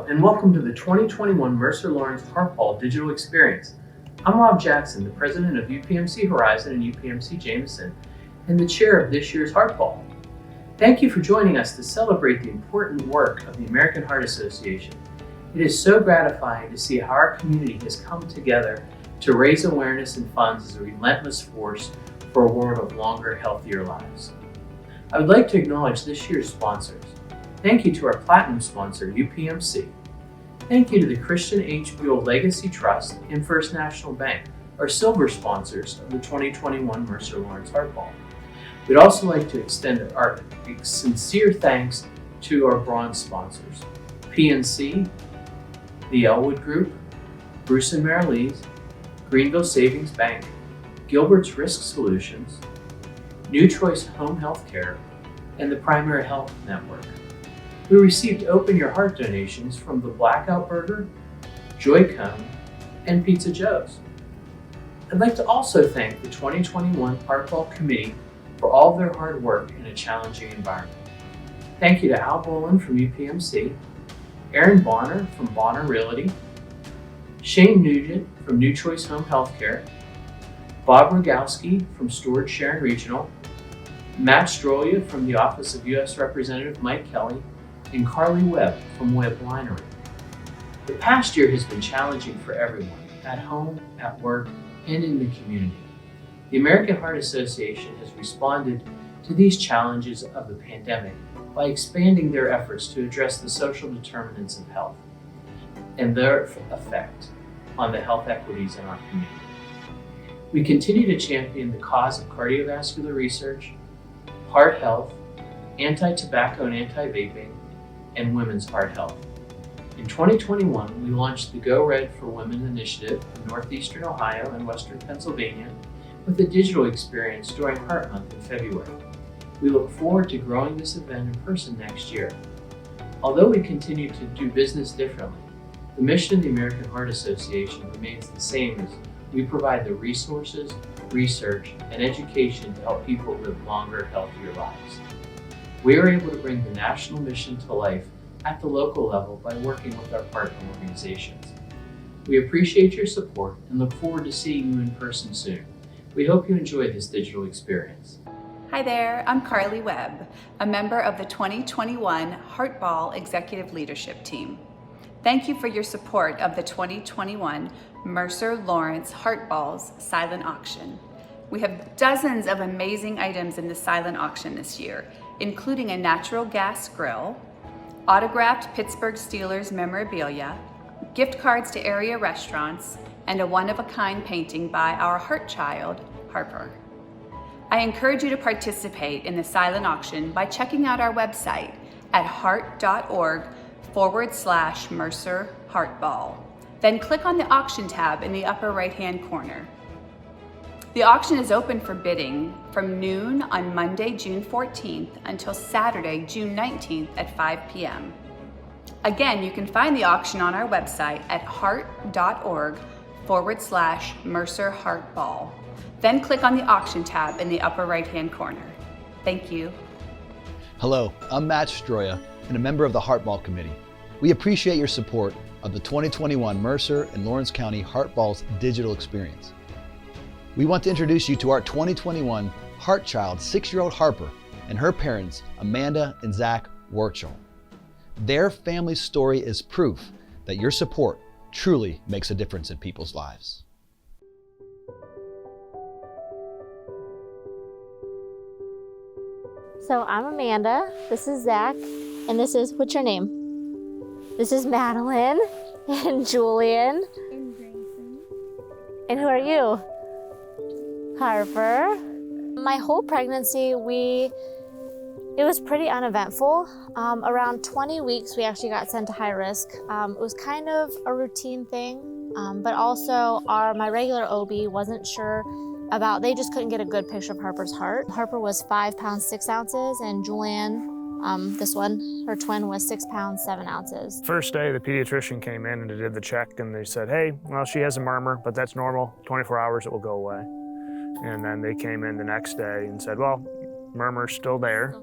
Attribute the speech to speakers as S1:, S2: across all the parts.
S1: and welcome to the 2021 Mercer Lawrence Heart Ball Digital Experience. I'm Rob Jackson, the president of UPMC Horizon and UPMC Jameson, and the chair of this year's Heart Ball. Thank you for joining us to celebrate the important work of the American Heart Association. It is so gratifying to see how our community has come together to raise awareness and funds as a relentless force for a world of longer, healthier lives. I would like to acknowledge this year's sponsors. Thank you to our platinum sponsor, UPMC. Thank you to the Christian H. Buell Legacy Trust and First National Bank, our silver sponsors of the 2021 Mercer Lawrence Heart Ball. We'd also like to extend our sincere thanks to our bronze sponsors, PNC, the Elwood Group, Bruce and Marylise, Greenville Savings Bank, Gilbert's Risk Solutions, New Choice Home Health Care, and the Primary Health Network. We received Open Your Heart donations from the Blackout Burger, Joy Cone, and Pizza Joe's. I'd like to also thank the 2021 Heart Ball Committee for all of their hard work in a challenging environment. Thank you to Al Bolin from UPMC, Aaron Bonner from Bonner Realty, Shane Nugent from New Choice Home Healthcare, Bob Rogowski from Storage Sharon Regional, Matt Strolia from the Office of U.S. Representative Mike Kelly, and Carly Webb from Webb Winery. The past year has been challenging for everyone, at home, at work, and in the community. The American Heart Association has responded to these challenges of the pandemic by expanding their efforts to address the social determinants of health and their effect on the health equities in our community. We continue to champion the cause of cardiovascular research, heart health, anti-tobacco and anti-vaping, and women's heart health. In 2021, we launched the Go Red for Women initiative in Northeastern Ohio and Western Pennsylvania with a digital experience during Heart Month in February. We look forward to growing this event in person next year. Although we continue to do business differently, the mission of the American Heart Association remains the same as we provide the resources, research, and education to help people live longer, healthier lives. We are able to bring the national mission to life at the local level by working with our partner organizations. We appreciate your support and look forward to seeing you in person soon. We hope you enjoy this digital experience.
S2: Hi there, I'm Carly Webb, a member of the 2021 Heart Ball Executive Leadership Team. Thank you for your support of the 2021 Mercer Lawrence Heart Balls silent auction. We have dozens of amazing items in the silent auction this year, including a natural gas grill, autographed Pittsburgh Steelers memorabilia, gift cards to area restaurants, and a one-of-a-kind painting by our heart child, Harper. I encourage you to participate in the silent auction by checking out our website at heart.org/Mercer Heart Ball. Then click on the auction tab in the upper right-hand corner. The auction is open for bidding from noon on Monday, June 14th until Saturday, June 19th at 5 p.m. Again, you can find the auction on our website at heart.org/Mercer Heart Ball. Then click on the auction tab in the upper right-hand corner. Thank you.
S3: Hello, I'm Matt Stroya and a member of the Heart Ball Committee. We appreciate your support of the 2021 Mercer and Lawrence County Heart Balls digital experience. We want to introduce you to our 2021 Heart Child 6-year-old Harper and her parents, Amanda and Zach Werchel. Their family story is proof that your support truly makes a difference in people's lives.
S4: So I'm Amanda, this is Zach, and this is, what's your name? This is Madeline, and Julian.
S5: And Grayson.
S4: And who are you? Harper. My whole pregnancy, it was pretty uneventful. Around 20 weeks, we actually got sent to high risk. It was kind of a routine thing, but also my regular OB wasn't sure about, they just couldn't get a good picture of Harper's heart. Harper was 5 pounds, 6 ounces, and Julian, this one, her twin, was 6 pounds, 7 ounces.
S6: First day, the pediatrician came in and did the check, and they said, hey, well, she has a murmur, but that's normal. 24 hours, it will go away. And then they came in the next day and said, well, murmur's still there.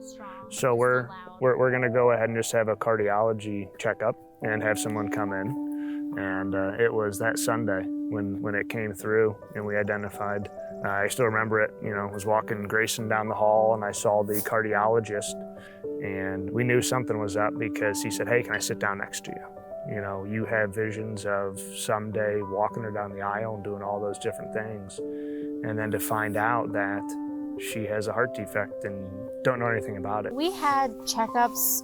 S6: So we're gonna go ahead and just have a cardiology checkup. and have someone come in. And it was that Sunday when it came through and we identified. I still remember it, was walking Grayson down the hall and I saw the cardiologist, and we knew something was up because he said, "Hey, can I sit down next to you? You have visions of someday walking her down the aisle and doing all those different things." And then to find out that she has a heart defect and don't know anything about it.
S4: We had checkups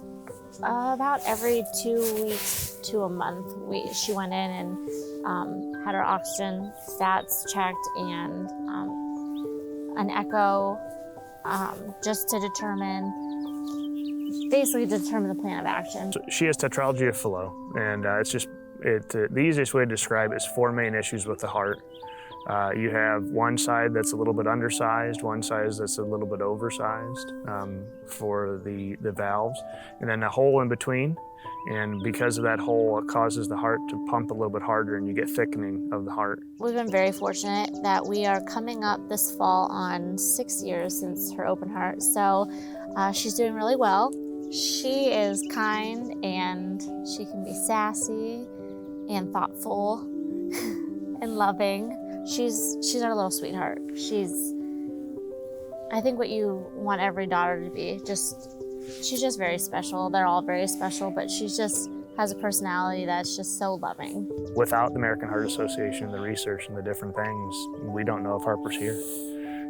S4: about every 2 weeks to a month. She went in and had her oxygen stats checked and an echo just to basically determine the plan of action.
S6: So she has tetralogy of Fallot, and the easiest way to describe it is 4 main issues with the heart. You have one side that's a little bit undersized, one side that's a little bit oversized for the valves, and then a hole in between. And because of that hole, it causes the heart to pump a little bit harder and you get thickening of the heart.
S4: We've been very fortunate that we are coming up this fall on 6 years since her open heart. So she's doing really well. She is kind and she can be sassy and thoughtful and loving. She's our little sweetheart. She's, I think, what you want every daughter to be. She's just very special. They're all very special, but she just has a personality that's just so loving. Without the American Heart Association, the research and the different things, we don't know if Harper's here.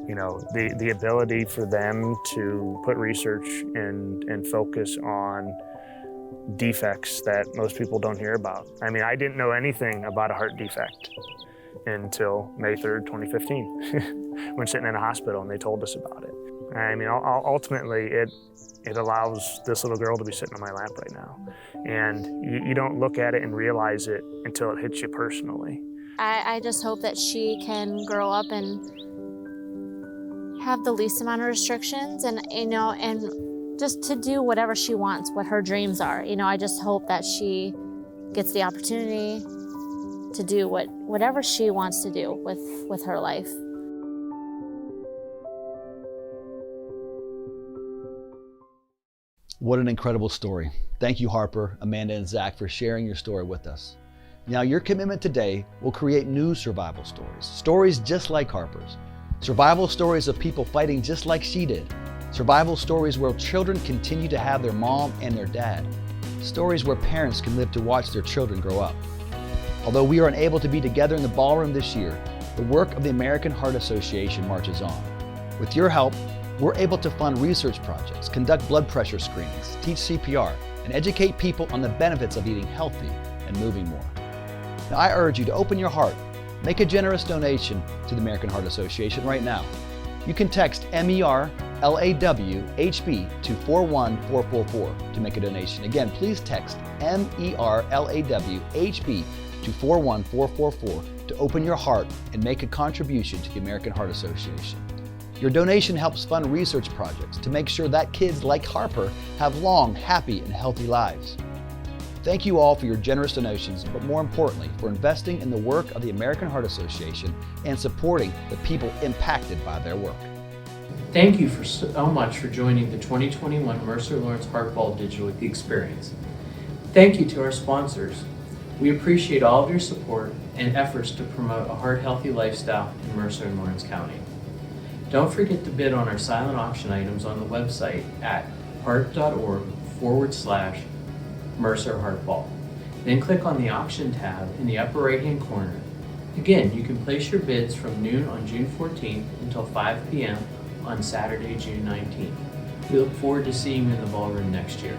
S4: The ability for them to put research and focus on defects that most people don't hear about. I mean, I didn't know anything about a heart defect until May 3rd, 2015, when sitting in a hospital and they told us about it. I mean, ultimately, it allows this little girl to be sitting on my lap right now. And you don't look at it and realize it until it hits you personally. I just hope that she can grow up and have the least amount of restrictions and just to do whatever she wants, what her dreams are. I just hope that she gets the opportunity to do whatever she wants to do with her life.
S3: What an incredible story. Thank you, Harper, Amanda, and Zach, for sharing your story with us. Now, your commitment today will create new survival stories just like Harper's. Survival stories of people fighting just like she did. Survival stories where children continue to have their mom and their dad. Stories where parents can live to watch their children grow up. Although we are unable to be together in the ballroom this year, the work of the American Heart Association marches on. With your help, we're able to fund research projects, conduct blood pressure screenings, teach CPR, and educate people on the benefits of eating healthy and moving more. Now, I urge you to open your heart. Make a generous donation to the American Heart Association right now. You can text MERLAWHB to 41444 to make a donation. Again, please text MERLAWHB to 41444 to open your heart and make a contribution to the American Heart Association. Your donation helps fund research projects to make sure that kids like Harper have long, happy, and healthy lives. Thank you all for your generous donations, but more importantly, for investing in the work of the American Heart Association and supporting the people impacted by their work.
S1: Thank you so much for joining the 2021 Mercer Lawrence Heartball Digital Experience. Thank you to our sponsors. We appreciate all of your support and efforts to promote a heart-healthy lifestyle in Mercer and Lawrence County. Don't forget to bid on our silent auction items on the website at heart.org/Mercer Heartball. Then click on the auction tab in the upper right-hand corner. Again, you can place your bids from noon on June 14th until 5 p.m. on Saturday, June 19th. We look forward to seeing you in the ballroom next year.